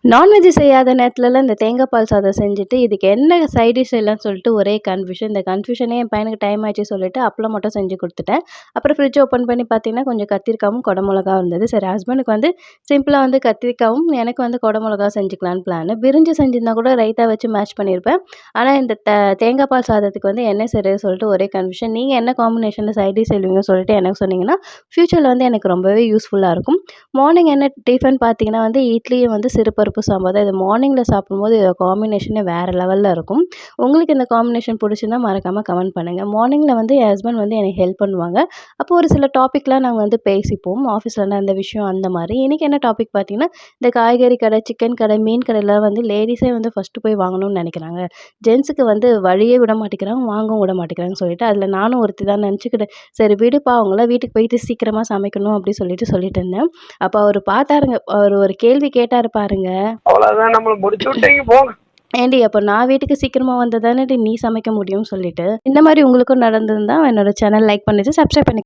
Non veg செய்யாத நேரத்துலலாம் இந்த தேங்காய் பால் சாதம் செஞ்சுட்டு, இதுக்கு என்ன சைட் டிஷ் செய்யலான்னு சொல்லிட்டு ஒரே கன்ஃப்யூஷன். இந்த கன்ஃப்யூஷனே என் பையனுக்கு டைம் ஆச்சு சொல்லிட்டு அப்பளம் மட்டும் செஞ்சு குடுத்துட்டேன். அப்புறம் ஃப்ரிட்ஜ் ஓப்பன் பண்ணி பார்த்தீங்கன்னா, கொஞ்சம் கத்திரிக்காவும், குடை மிளகாவும் இருந்தது. சரி ஹஸ்பண்டுக்கு வந்து சிம்பிளா வந்து கத்திரிக்காவும், எனக்கு வந்து குடை மிளகா செஞ்சுக்கலான்னு பிளானு. பிரிஞ்சு செஞ்சிருந்தா கூட ரைத்தா வச்சு மேட்ச் பண்ணியிருப்பேன். ஆனா இந்த தேங்காய் பால் சாதத்துக்கு வந்து என்ன செய்றது சொல்லிட்டு ஒரே கன்ஃப்யூஷன். நீங்க என்ன காம்பினேஷன்ல சைட் டிஷ் செய்வீங்கன்னு சொல்லிட்டு எனக்கு சொன்னீங்கன்னா, ஃப்யூச்சர்ல வந்து எனக்கு ரொம்பவே யூஸ்ஃபுல்லா இருக்கும். மார்னிங் என்ன டிஃபன் பார்த்தீங்கன்னா வந்து இட்லியும் வந்து சிறுபருப்பு சாம்பார் தான். இது மார்னிங்கில சாப்பிடும்போது இதோட காம்பினேஷனே வேற லெவல்ல இருக்கும். உங்களுக்கு இந்த காம்பினேஷன் பிடிச்சிருந்தா மறக்காம கமெண்ட் பண்ணுங்க. மார்னிங்கில வந்து என் ஹஸ்பண்ட் வந்து எனக்கு ஹெல்ப் பண்ணுவாங்க. அப்போ ஒரு சில டாபிக்லாம் நாங்க வந்து பேசிப்போம். ஆஃபீஸ்ல நடந்த விஷயம் அந்த மாரி. இன்னைக்கு என்ன டாபிக் பார்த்தீங்கன்னா, இந்த காய்கறி கடை, சிக்கன் கடை, மீன் கடைலாம் வந்து லேடீஸே வந்து ஃபர்ஸ்ட்டு போய் வாங்கணும்னு நெனைக்கிறாங்க. ஜென்ஸுக்கு வந்து வழியே விட மாட்டேங்கிறாங்க, வாங்கவும் விட மாட்டேங்கிறாங்கன்னு சொல்லிட்டு, அதில நானும் ஒருத்தி தான் நெனச்சுக்கிட்டு, சரி விடுப்பா அவங்கலாம் வீட்டுக்கு போயிட்டு சீக்கிரமா சமைக்கணும் அப்டி சொல்லிட்டு இருந்தேன். அப்ப அவரு பார்த்தாருங்க. அவரு ஒரு கேள்வி கேட்டாரு பாருங்க. அவ்வளவுதான், நம்மள முடிச்சு விட்டீங்க போங்க. ஏன்டி அப்ப நான் வீட்டுக்கு சீக்கிரமா வந்தா தானடி நீ சமைக்க முடியும்னு சொல்லிட்டு. இந்த மாரி உங்களுக்கும் நடந்திருந்தா என்னோட சேனல் லைக் பண்ணிட்டு சப்ஸ்கிரைப் பண்ணி